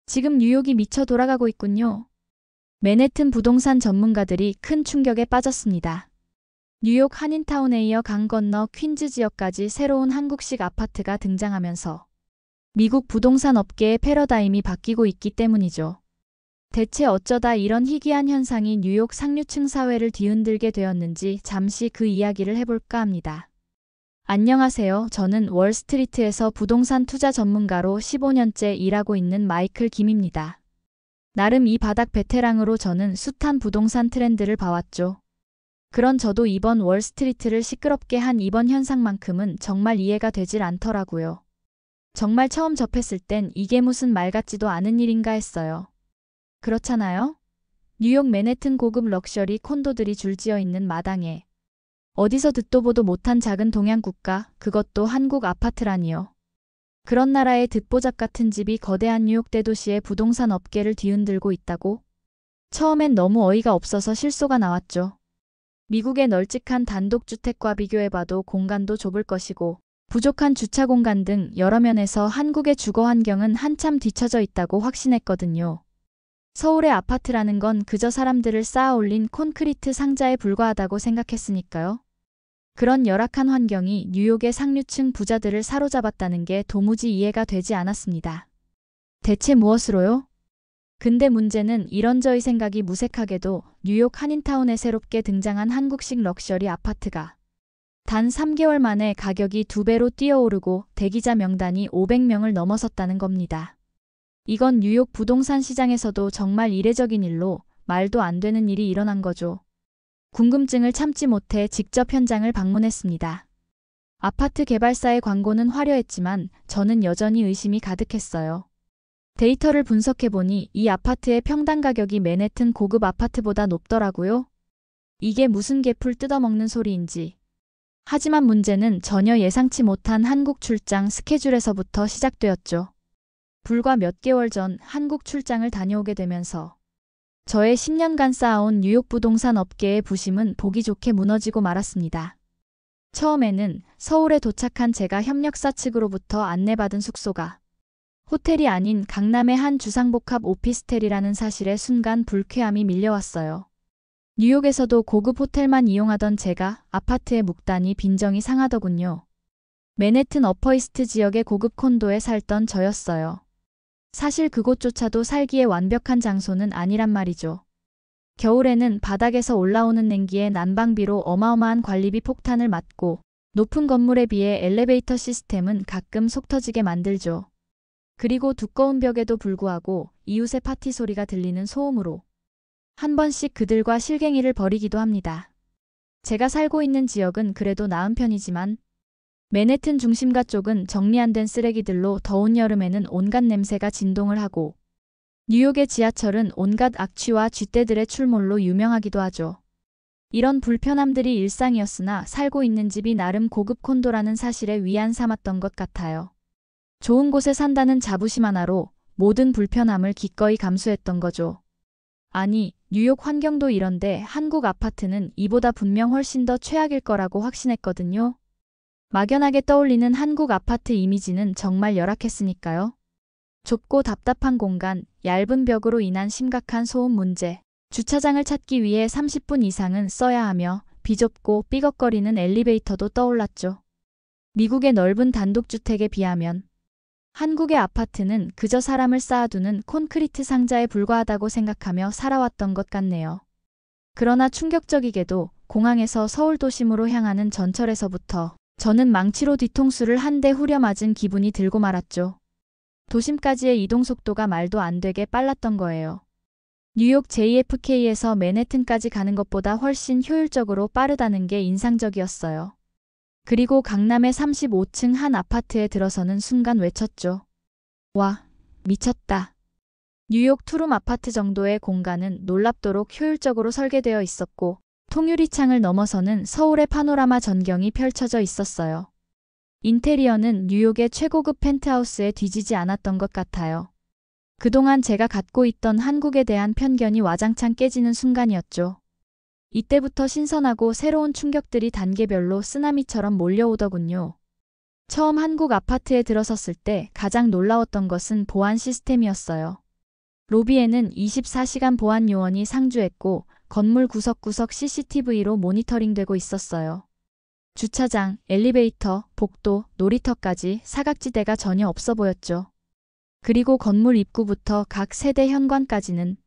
지금 뉴욕이 미쳐 돌아가고 있군요. 맨해튼 부동산 전문가들이 큰 충격에 빠졌습니다. 뉴욕 한인타운에 이어 강 건너 퀸즈 지역까지 새로운 한국식 아파트가 등장하면서 미국 부동산 업계의 패러다임이 바뀌고 있기 때문이죠. 대체 어쩌다 이런 희귀한 현상이 뉴욕 상류층 사회를 뒤흔들게 되었는지 잠시 그 이야기를 해볼까 합니다. 안녕하세요. 저는 월스트리트에서 부동산 투자 전문가로 15년째 일하고 있는 마이클 김입니다. 나름 이 바닥 베테랑으로 저는 숱한 부동산 트렌드를 봐왔죠. 그런 저도 이번 월스트리트를 시끄럽게 한 이번 현상만큼은 정말 이해가 되질 않더라고요. 정말 처음 접했을 땐 이게 무슨 말 같지도 않은 일인가 했어요. 그렇잖아요? 뉴욕 맨해튼 고급 럭셔리 콘도들이 줄지어 있는 마당에 어디서 듣도 보도 못한 작은 동양 국가, 그것도 한국 아파트라니요. 그런 나라의 듣보잡 같은 집이 거대한 뉴욕 대도시의 부동산 업계를 뒤흔들고 있다고? 처음엔 너무 어이가 없어서 실소가 나왔죠. 미국의 널찍한 단독주택과 비교해봐도 공간도 좁을 것이고 부족한 주차 공간 등 여러 면에서 한국의 주거 환경은 한참 뒤처져 있다고 확신했거든요. 서울의 아파트라는 건 그저 사람들을 쌓아 올린 콘크리트 상자에 불과하다고 생각했으니까요. 그런 열악한 환경이 뉴욕의 상류층 부자들을 사로잡았다는 게 도무지 이해가 되지 않았습니다. 대체 무엇으로요? 근데 문제는 이런 저의 생각이 무색하게도 뉴욕 한인타운에 새롭게 등장한 한국식 럭셔리 아파트가 단 3개월 만에 가격이 2배로 뛰어오르고 대기자 명단이 500명을 넘어섰다는 겁니다. 이건 뉴욕 부동산 시장에서도 정말 이례적인 일로 말도 안 되는 일이 일어난 거죠. 궁금증을 참지 못해 직접 현장을 방문했습니다. 아파트 개발사의 광고는 화려했지만 저는 여전히 의심이 가득했어요. 데이터를 분석해보니 이 아파트의 평당 가격이 맨해튼 고급 아파트보다 높더라고요. 이게 무슨 개풀 뜯어먹는 소리인지. 하지만 문제는 전혀 예상치 못한 한국 출장 스케줄에서부터 시작되었죠. 불과 몇 개월 전 한국 출장을 다녀오게 되면서 저의 10년간 쌓아온 뉴욕 부동산 업계의 부심은 보기 좋게 무너지고 말았습니다. 처음에는 서울에 도착한 제가 협력사 측으로부터 안내받은 숙소가 호텔이 아닌 강남의 한 주상복합 오피스텔이라는 사실에 순간 불쾌함이 밀려왔어요. 뉴욕에서도 고급 호텔만 이용하던 제가 아파트에 묵다니 빈정이 상하더군요. 맨해튼 어퍼이스트 지역의 고급 콘도에 살던 저였어요. 사실 그곳조차도 살기에 완벽한 장소는 아니란 말이죠. 겨울에는 바닥에서 올라오는 냉기에 난방비로 어마어마한 관리비 폭탄을 맞고 높은 건물에 비해 엘리베이터 시스템은 가끔 속 터지게 만들죠. 그리고 두꺼운 벽에도 불구하고 이웃의 파티 소리가 들리는 소음으로 한 번씩 그들과 실갱이를 벌이기도 합니다. 제가 살고 있는 지역은 그래도 나은 편이지만 맨해튼 중심가 쪽은 정리 안 된 쓰레기들로 더운 여름에는 온갖 냄새가 진동을 하고 뉴욕의 지하철은 온갖 악취와 쥐떼들의 출몰로 유명하기도 하죠. 이런 불편함들이 일상이었으나 살고 있는 집이 나름 고급 콘도라는 사실에 위안 삼았던 것 같아요. 좋은 곳에 산다는 자부심 하나로 모든 불편함을 기꺼이 감수했던 거죠. 아니, 뉴욕 환경도 이런데 한국 아파트는 이보다 분명 훨씬 더 최악일 거라고 확신했거든요. 막연하게 떠올리는 한국 아파트 이미지는 정말 열악했으니까요. 좁고 답답한 공간, 얇은 벽으로 인한 심각한 소음 문제, 주차장을 찾기 위해 30분 이상은 써야 하며 비좁고 삐걱거리는 엘리베이터도 떠올랐죠. 미국의 넓은 단독주택에 비하면 한국의 아파트는 그저 사람을 쌓아두는 콘크리트 상자에 불과하다고 생각하며 살아왔던 것 같네요. 그러나 충격적이게도 공항에서 서울 도심으로 향하는 전철에서부터 저는 망치로 뒤통수를 한 대 후려맞은 기분이 들고 말았죠. 도심까지의 이동 속도가 말도 안 되게 빨랐던 거예요. 뉴욕 JFK에서 맨해튼까지 가는 것보다 훨씬 효율적으로 빠르다는 게 인상적이었어요. 그리고 강남의 35층 한 아파트에 들어서는 순간 외쳤죠. 와, 미쳤다. 뉴욕 투룸 아파트 정도의 공간은 놀랍도록 효율적으로 설계되어 있었고 통유리창을 넘어서는 서울의 파노라마 전경이 펼쳐져 있었어요. 인테리어는 뉴욕의 최고급 펜트하우스에 뒤지지 않았던 것 같아요. 그동안 제가 갖고 있던 한국에 대한 편견이 와장창 깨지는 순간이었죠. 이때부터 신선하고 새로운 충격들이 단계별로 쓰나미처럼 몰려오더군요. 처음 한국 아파트에 들어섰을 때 가장 놀라웠던 것은 보안 시스템이었어요. 로비에는 24시간 보안 요원이 상주했고 건물 구석구석 CCTV로 모니터링되고 있었어요. 주차장, 엘리베이터, 복도, 놀이터까지 사각지대가 전혀 없어 보였죠. 그리고 건물 입구부터 각 세대 현관까지는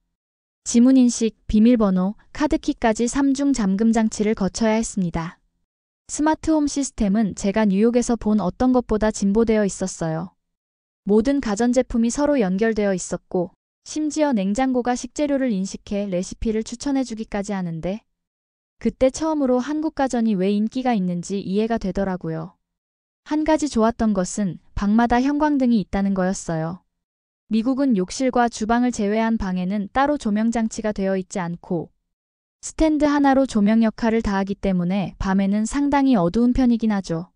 지문인식, 비밀번호, 카드키까지 3중 잠금 장치를 거쳐야 했습니다. 스마트홈 시스템은 제가 뉴욕에서 본 어떤 것보다 진보되어 있었어요. 모든 가전제품이 서로 연결되어 있었고 심지어 냉장고가 식재료를 인식해 레시피를 추천해주기까지 하는데 그때 처음으로 한국 가전이 왜 인기가 있는지 이해가 되더라고요. 한 가지 좋았던 것은 방마다 형광등이 있다는 거였어요. 미국은 욕실과 주방을 제외한 방에는 따로 조명장치가 되어 있지 않고 스탠드 하나로 조명 역할을 다하기 때문에 밤에는 상당히 어두운 편이긴 하죠.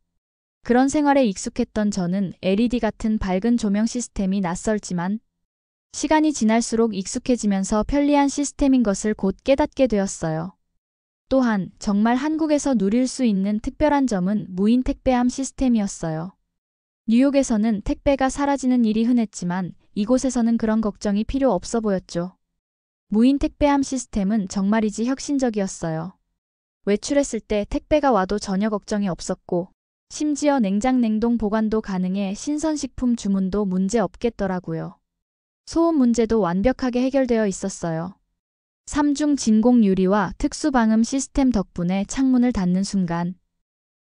그런 생활에 익숙했던 저는 LED 같은 밝은 조명 시스템이 낯설지만 시간이 지날수록 익숙해지면서 편리한 시스템인 것을 곧 깨닫게 되었어요. 또한 정말 한국에서 누릴 수 있는 특별한 점은 무인 택배함 시스템이었어요. 뉴욕에서는 택배가 사라지는 일이 흔했지만 이곳에서는 그런 걱정이 필요 없어 보였죠. 무인 택배함 시스템은 정말이지 혁신적이었어요. 외출했을 때 택배가 와도 전혀 걱정이 없었고 심지어 냉장 냉동 보관도 가능해 신선식품 주문도 문제 없겠더라고요. 소음 문제도 완벽하게 해결되어 있었어요. 3중 진공 유리와 특수 방음 시스템 덕분에 창문을 닫는 순간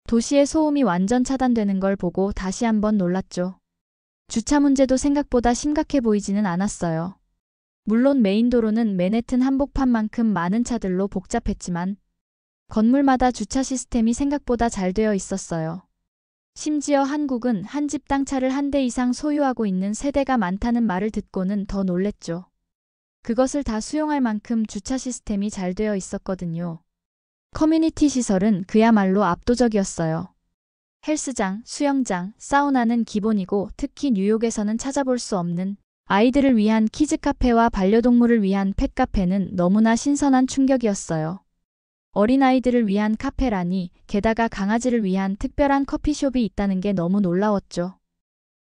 도시의 소음이 완전 차단되는 걸 보고 다시 한번 놀랐죠. 주차 문제도 생각보다 심각해 보이지는 않았어요. 물론 메인도로는 맨해튼 한복판만큼 많은 차들로 복잡했지만 건물마다 주차 시스템이 생각보다 잘 되어 있었어요. 심지어 한국은 한 집당 차를 한 대 이상 소유하고 있는 세대가 많다는 말을 듣고는 더 놀랬죠. 그것을 다 수용할 만큼 주차 시스템이 잘 되어 있었거든요. 커뮤니티 시설은 그야말로 압도적이었어요. 헬스장, 수영장, 사우나는 기본이고 특히 뉴욕에서는 찾아볼 수 없는 아이들을 위한 키즈 카페와 반려동물을 위한 펫 카페는 너무나 신선한 충격이었어요. 어린아이들을 위한 카페라니 게다가 강아지를 위한 특별한 커피숍이 있다는 게 너무 놀라웠죠.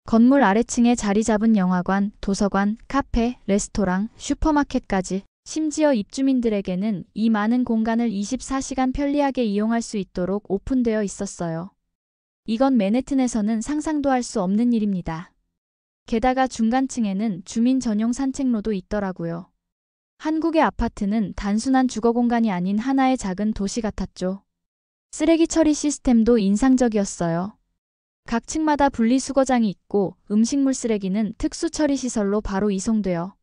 건물 아래층에 자리 잡은 영화관, 도서관, 카페, 레스토랑, 슈퍼마켓까지 심지어 입주민들에게는 이 많은 공간을 24시간 편리하게 이용할 수 있도록 오픈되어 있었어요. 이건 맨해튼에서는 상상도 할 수 없는 일입니다. 게다가 중간층에는 주민 전용 산책로도 있더라고요. 한국의 아파트는 단순한 주거 공간이 아닌 하나의 작은 도시 같았죠. 쓰레기 처리 시스템도 인상적이었어요. 각 층마다 분리수거장이 있고 음식물 쓰레기는 특수 처리 시설로 바로 이송되어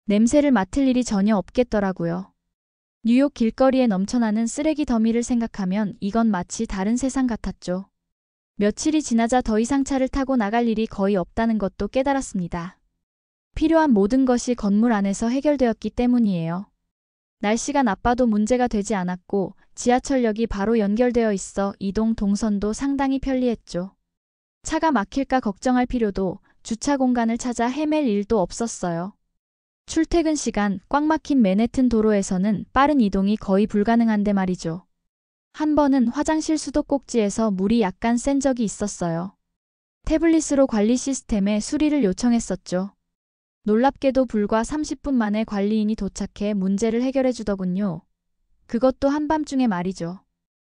냄새를 맡을 일이 전혀 없겠더라고요. 뉴욕 길거리에 넘쳐나는 쓰레기 더미를 생각하면 이건 마치 다른 세상 같았죠. 며칠이 지나자 더 이상 차를 타고 나갈 일이 거의 없다는 것도 깨달았습니다. 필요한 모든 것이 건물 안에서 해결되었기 때문이에요. 날씨가 나빠도 문제가 되지 않았고 지하철역이 바로 연결되어 있어 이동 동선도 상당히 편리했죠. 차가 막힐까 걱정할 필요도 주차 공간을 찾아 헤맬 일도 없었어요. 출퇴근 시간 꽉 막힌 맨해튼 도로에서는 빠른 이동이 거의 불가능한데 말이죠. 한 번은 화장실 수도꼭지에서 물이 약간 센 적이 있었어요. 태블릿으로 관리 시스템에 수리를 요청했었죠. 놀랍게도 불과 30분 만에 관리인이 도착해 문제를 해결해 주더군요. 그것도 한밤중에 말이죠.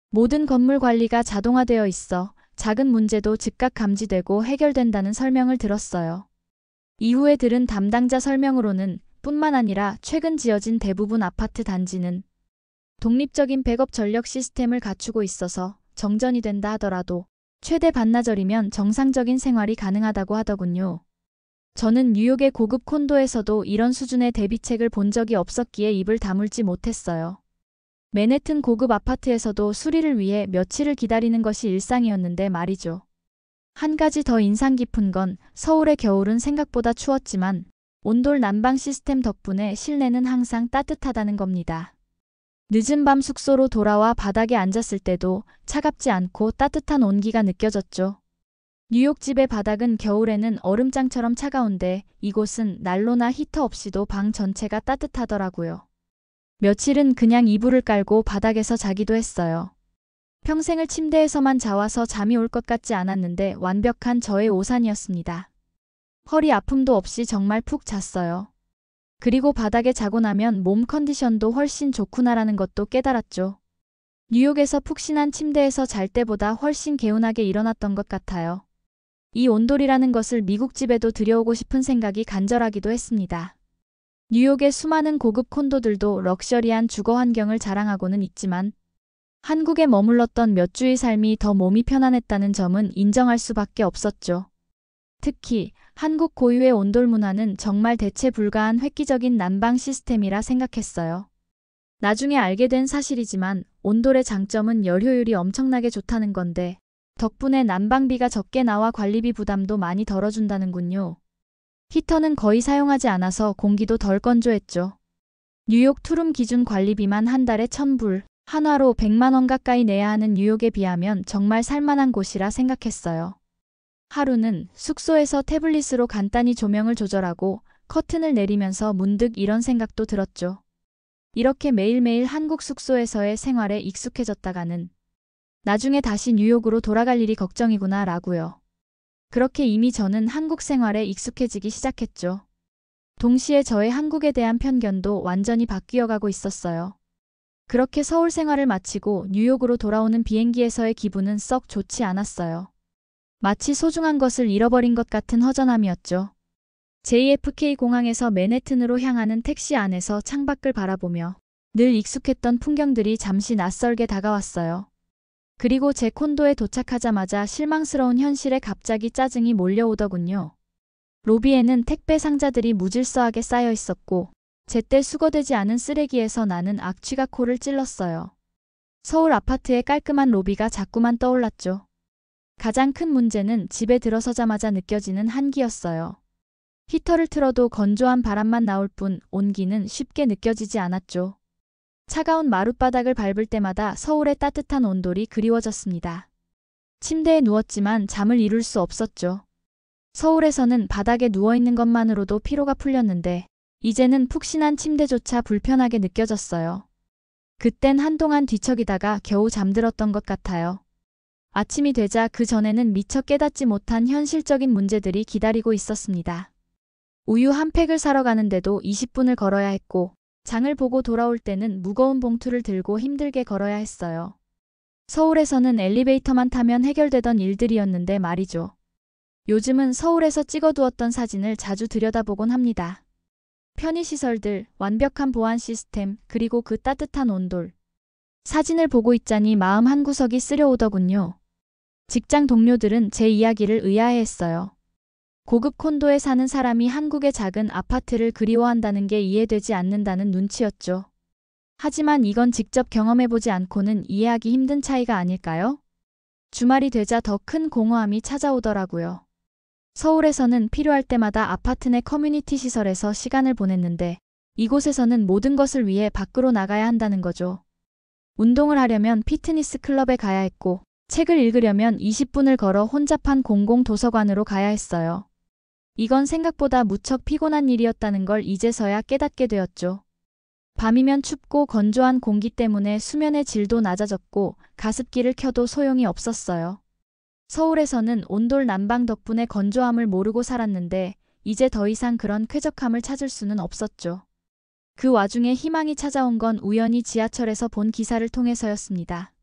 모든 건물 관리가 자동화되어 있어 작은 문제도 즉각 감지되고 해결된다는 설명을 들었어요. 이후에 들은 담당자 설명으로는 뿐만 아니라 최근 지어진 대부분 아파트 단지는 독립적인 백업 전력 시스템을 갖추고 있어서 정전이 된다 하더라도 최대 반나절이면 정상적인 생활이 가능하다고 하더군요. 저는 뉴욕의 고급 콘도에서도 이런 수준의 대비책을 본 적이 없었기에 입을 다물지 못했어요. 맨해튼 고급 아파트에서도 수리를 위해 며칠을 기다리는 것이 일상이었는데 말이죠. 한 가지 더 인상 깊은 건 서울의 겨울은 생각보다 추웠지만 온돌 난방 시스템 덕분에 실내는 항상 따뜻하다는 겁니다. 늦은 밤 숙소로 돌아와 바닥에 앉았을 때도 차갑지 않고 따뜻한 온기가 느껴졌죠. 뉴욕 집의 바닥은 겨울에는 얼음장처럼 차가운데 이곳은 난로나 히터 없이도 방 전체가 따뜻하더라고요. 며칠은 그냥 이불을 깔고 바닥에서 자기도 했어요. 평생을 침대에서만 자와서 잠이 올 것 같지 않았는데 완벽한 저의 오산이었습니다. 허리 아픔도 없이 정말 푹 잤어요. 그리고 바닥에 자고 나면 몸 컨디션도 훨씬 좋구나라는 것도 깨달았죠. 뉴욕에서 푹신한 침대에서 잘 때보다 훨씬 개운하게 일어났던 것 같아요. 이 온돌이라는 것을 미국 집에도 들여오고 싶은 생각이 간절하기도 했습니다. 뉴욕의 수많은 고급 콘도들도 럭셔리한 주거 환경을 자랑하고는 있지만 한국에 머물렀던 몇 주의 삶이 더 몸이 편안했다는 점은 인정할 수밖에 없었죠. 특히 한국 고유의 온돌 문화는 정말 대체 불가한 획기적인 난방 시스템이라 생각했어요. 나중에 알게 된 사실이지만 온돌의 장점은 열 효율이 엄청나게 좋다는 건데 덕분에 난방비가 적게 나와 관리비 부담도 많이 덜어준다는군요. 히터는 거의 사용하지 않아서 공기도 덜 건조했죠. 뉴욕 투룸 기준 관리비만 한 달에 1,000불, 한화로 100만 원 가까이 내야 하는 뉴욕에 비하면 정말 살만한 곳이라 생각했어요. 하루는 숙소에서 태블릿으로 간단히 조명을 조절하고 커튼을 내리면서 문득 이런 생각도 들었죠. 이렇게 매일매일 한국 숙소에서의 생활에 익숙해졌다가는 나중에 다시 뉴욕으로 돌아갈 일이 걱정이구나 라고요. 그렇게 이미 저는 한국 생활에 익숙해지기 시작했죠. 동시에 저의 한국에 대한 편견도 완전히 바뀌어가고 있었어요. 그렇게 서울 생활을 마치고 뉴욕으로 돌아오는 비행기에서의 기분은 썩 좋지 않았어요. 마치 소중한 것을 잃어버린 것 같은 허전함이었죠. JFK 공항에서 맨해튼으로 향하는 택시 안에서 창밖을 바라보며 늘 익숙했던 풍경들이 잠시 낯설게 다가왔어요. 그리고 제 콘도에 도착하자마자 실망스러운 현실에 갑자기 짜증이 몰려오더군요. 로비에는 택배 상자들이 무질서하게 쌓여 있었고 제때 수거되지 않은 쓰레기에서 나는 악취가 코를 찔렀어요. 서울 아파트의 깔끔한 로비가 자꾸만 떠올랐죠. 가장 큰 문제는 집에 들어서자마자 느껴지는 한기였어요. 히터를 틀어도 건조한 바람만 나올 뿐 온기는 쉽게 느껴지지 않았죠. 차가운 마룻바닥을 밟을 때마다 서울의 따뜻한 온돌이 그리워졌습니다. 침대에 누웠지만 잠을 이룰 수 없었죠. 서울에서는 바닥에 누워있는 것만으로도 피로가 풀렸는데 이제는 푹신한 침대조차 불편하게 느껴졌어요. 그땐 한동안 뒤척이다가 겨우 잠들었던 것 같아요. 아침이 되자 그 전에는 미처 깨닫지 못한 현실적인 문제들이 기다리고 있었습니다. 우유 한 팩을 사러 가는데도 20분을 걸어야 했고 장을 보고 돌아올 때는 무거운 봉투를 들고 힘들게 걸어야 했어요. 서울에서는 엘리베이터만 타면 해결되던 일들이었는데 말이죠. 요즘은 서울에서 찍어두었던 사진을 자주 들여다보곤 합니다. 편의시설들, 완벽한 보안 시스템, 그리고 그 따뜻한 온돌. 사진을 보고 있자니 마음 한구석이 쓰려오더군요. 직장 동료들은 제 이야기를 의아해했어요. 고급 콘도에 사는 사람이 한국의 작은 아파트를 그리워한다는 게 이해되지 않는다는 눈치였죠. 하지만 이건 직접 경험해보지 않고는 이해하기 힘든 차이가 아닐까요? 주말이 되자 더 큰 공허함이 찾아오더라고요. 서울에서는 필요할 때마다 아파트 내 커뮤니티 시설에서 시간을 보냈는데 이곳에서는 모든 것을 위해 밖으로 나가야 한다는 거죠. 운동을 하려면 피트니스 클럽에 가야 했고 책을 읽으려면 20분을 걸어 혼잡한 공공 도서관으로 가야 했어요. 이건 생각보다 무척 피곤한 일이었다는 걸 이제서야 깨닫게 되었죠. 밤이면 춥고 건조한 공기 때문에 수면의 질도 낮아졌고 가습기를 켜도 소용이 없었어요. 서울에서는 온돌 난방 덕분에 건조함을 모르고 살았는데 이제 더 이상 그런 쾌적함을 찾을 수는 없었죠. 그 와중에 희망이 찾아온 건 우연히 지하철에서 본 기사를 통해서였습니다.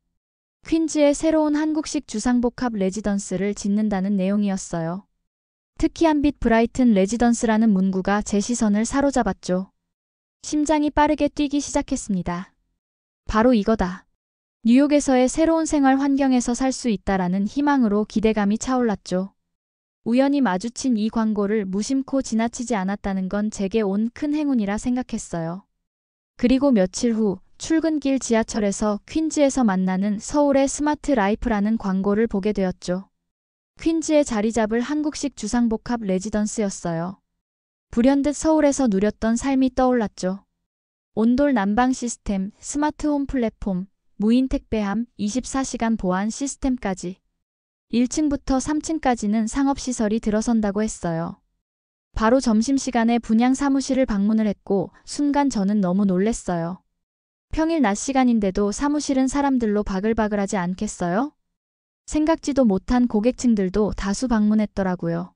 퀸즈에 새로운 한국식 주상복합 레지던스를 짓는다는 내용이었어요. 특이한 빛 브라이튼 레지던스라는 문구가 제 시선을 사로잡았죠. 심장이 빠르게 뛰기 시작했습니다. 바로 이거다. 뉴욕에서의 새로운 생활 환경에서 살 수 있다라는 희망으로 기대감이 차올랐죠. 우연히 마주친 이 광고를 무심코 지나치지 않았다는 건 제게 온 큰 행운이라 생각했어요. 그리고 며칠 후 출근길 지하철에서 퀸즈에서 만나는 서울의 스마트 라이프라는 광고를 보게 되었죠. 퀸즈에 자리 잡을 한국식 주상복합 레지던스였어요. 불현듯 서울에서 누렸던 삶이 떠올랐죠. 온돌 난방 시스템, 스마트홈 플랫폼, 무인 택배함, 24시간 보안 시스템까지. 1층부터 3층까지는 상업시설이 들어선다고 했어요. 바로 점심시간에 분양 사무실을 방문을 했고 순간 저는 너무 놀랬어요. 평일 낮 시간인데도 사무실은 사람들로 바글바글하지 않겠어요? 생각지도 못한 고객층들도 다수 방문했더라고요.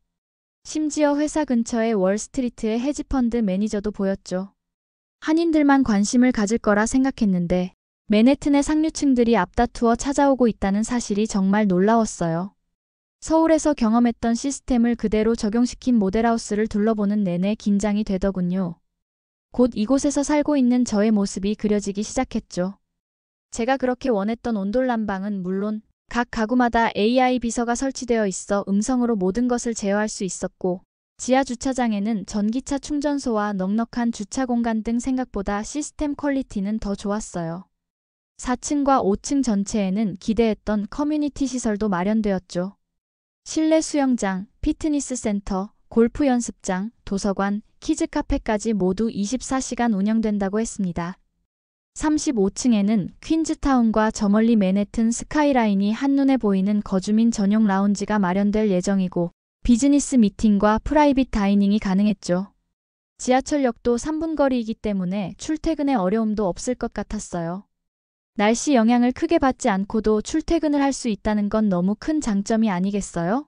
심지어 회사 근처의 월스트리트의 헤지펀드 매니저도 보였죠. 한인들만 관심을 가질 거라 생각했는데 맨해튼의 상류층들이 앞다투어 찾아오고 있다는 사실이 정말 놀라웠어요. 서울에서 경험했던 시스템을 그대로 적용시킨 모델하우스를 둘러보는 내내 긴장이 되더군요. 곧 이곳에서 살고 있는 저의 모습이 그려지기 시작했죠. 제가 그렇게 원했던 온돌 난방은 물론 각 가구마다 AI 비서가 설치되어 있어 음성으로 모든 것을 제어할 수 있었고, 지하 주차장에는 전기차 충전소와 넉넉한 주차 공간 등 생각보다 시스템 퀄리티는 더 좋았어요. 4층과 5층 전체에는 기대했던 커뮤니티 시설도 마련되었죠. 실내 수영장, 피트니스 센터, 골프 연습장, 도서관, 키즈 카페까지 모두 24시간 운영된다고 했습니다. 35층에는 퀸즈타운과 저 멀리 맨해튼 스카이라인이 한눈에 보이는 거주민 전용 라운지가 마련될 예정이고, 비즈니스 미팅과 프라이빗 다이닝이 가능했죠. 지하철역도 3분 거리이기 때문에 출퇴근에 어려움도 없을 것 같았어요. 날씨 영향을 크게 받지 않고도 출퇴근을 할 수 있다는 건 너무 큰 장점이 아니겠어요?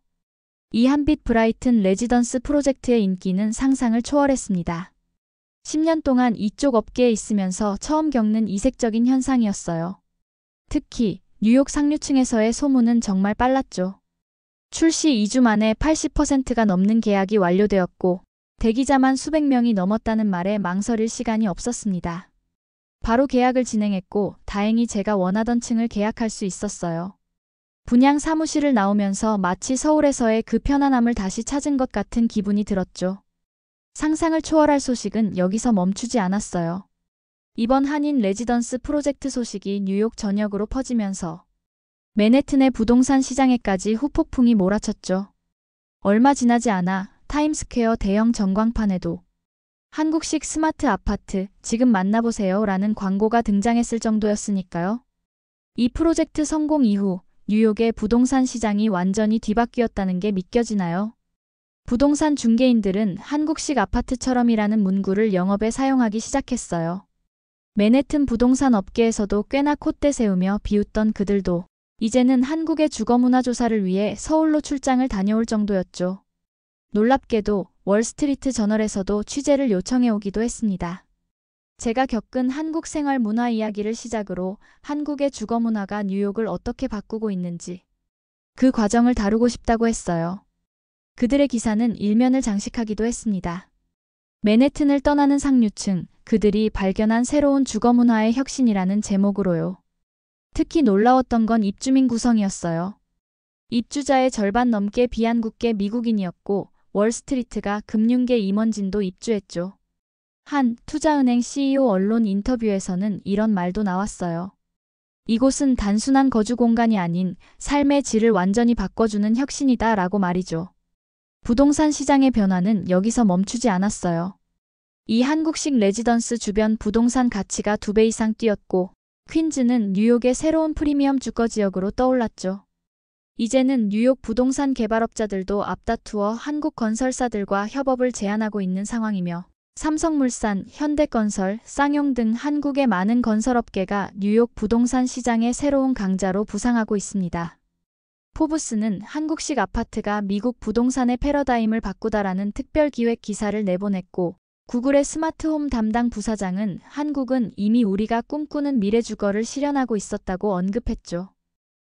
이 한빛 브라이튼 레지던스 프로젝트의 인기는 상상을 초월했습니다. 10년 동안 이쪽 업계에 있으면서 처음 겪는 이색적인 현상이었어요. 특히 뉴욕 상류층에서의 소문은 정말 빨랐죠. 출시 2주 만에 80%가 넘는 계약이 완료되었고, 대기자만 수백 명이 넘었다는 말에 망설일 시간이 없었습니다. 바로 계약을 진행했고 다행히 제가 원하던 층을 계약할 수 있었어요. 분양 사무실을 나오면서 마치 서울에서의 그 편안함을 다시 찾은 것 같은 기분이 들었죠. 상상을 초월할 소식은 여기서 멈추지 않았어요. 이번 한인 레지던스 프로젝트 소식이 뉴욕 전역으로 퍼지면서 맨해튼의 부동산 시장에까지 후폭풍이 몰아쳤죠. 얼마 지나지 않아 타임스퀘어 대형 전광판에도 한국식 스마트 아파트, 지금 만나보세요 라는 광고가 등장했을 정도였으니까요. 이 프로젝트 성공 이후 뉴욕의 부동산 시장이 완전히 뒤바뀌었다는 게 믿겨지나요? 부동산 중개인들은 한국식 아파트처럼이라는 문구를 영업에 사용하기 시작했어요. 맨해튼 부동산 업계에서도 꽤나 콧대 세우며 비웃던 그들도 이제는 한국의 주거문화 조사를 위해 서울로 출장을 다녀올 정도였죠. 놀랍게도 월스트리트 저널에서도 취재를 요청해 오기도 했습니다. 제가 겪은 한국 생활 문화 이야기를 시작으로 한국의 주거 문화가 뉴욕을 어떻게 바꾸고 있는지 그 과정을 다루고 싶다고 했어요. 그들의 기사는 일면을 장식하기도 했습니다. 맨해튼을 떠나는 상류층, 그들이 발견한 새로운 주거 문화의 혁신이라는 제목으로요. 특히 놀라웠던 건 입주민 구성이었어요. 입주자의 절반 넘게 비한국계 미국인이었고 월스트리트가 금융계 임원진도 입주했죠. 한 투자은행 CEO 언론 인터뷰에서는 이런 말도 나왔어요. 이곳은 단순한 거주 공간이 아닌 삶의 질을 완전히 바꿔주는 혁신이다 라고 말이죠. 부동산 시장의 변화는 여기서 멈추지 않았어요. 이 한국식 레지던스 주변 부동산 가치가 2배 이상 뛰었고 퀸즈는 뉴욕의 새로운 프리미엄 주거 지역으로 떠올랐죠. 이제는 뉴욕 부동산 개발업자들도 앞다투어 한국 건설사들과 협업을 제안하고 있는 상황이며 삼성물산, 현대건설, 쌍용 등 한국의 많은 건설업계가 뉴욕 부동산 시장의 새로운 강자로 부상하고 있습니다. 포브스는 한국식 아파트가 미국 부동산의 패러다임을 바꾸다라는 특별기획 기사를 내보냈고 구글의 스마트홈 담당 부사장은 한국은 이미 우리가 꿈꾸는 미래주거를 실현하고 있었다고 언급했죠.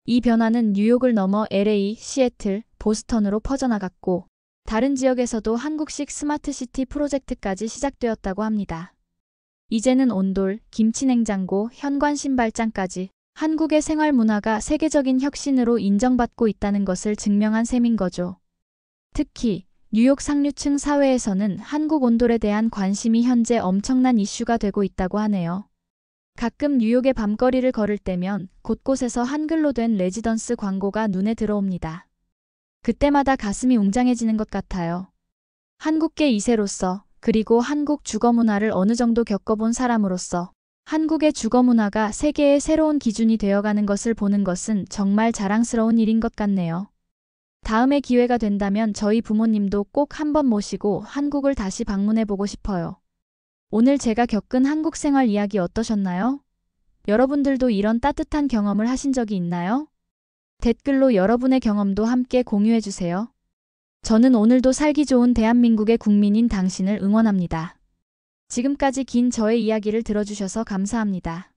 이 변화는 뉴욕을 넘어 LA, 시애틀, 보스턴으로 퍼져나갔고 다른 지역에서도 한국식 스마트시티 프로젝트까지 시작되었다고 합니다. 이제는 온돌, 김치냉장고, 현관 신발장까지 한국의 생활 문화가 세계적인 혁신으로 인정받고 있다는 것을 증명한 셈인 거죠. 특히 뉴욕 상류층 사회에서는 한국 온돌에 대한 관심이 현재 엄청난 이슈가 되고 있다고 하네요. 가끔 뉴욕의 밤거리를 걸을 때면 곳곳에서 한글로 된 레지던스 광고가 눈에 들어옵니다. 그때마다 가슴이 웅장해지는 것 같아요. 한국계 2세로서 그리고 한국 주거 문화를 어느 정도 겪어본 사람으로서 한국의 주거 문화가 세계의 새로운 기준이 되어가는 것을 보는 것은 정말 자랑스러운 일인 것 같네요. 다음에 기회가 된다면 저희 부모님도 꼭 한번 모시고 한국을 다시 방문해보고 싶어요. 오늘 제가 겪은 한국 생활 이야기 어떠셨나요? 여러분들도 이런 따뜻한 경험을 하신 적이 있나요? 댓글로 여러분의 경험도 함께 공유해주세요. 저는 오늘도 살기 좋은 대한민국의 국민인 당신을 응원합니다. 지금까지 긴 저의 이야기를 들어주셔서 감사합니다.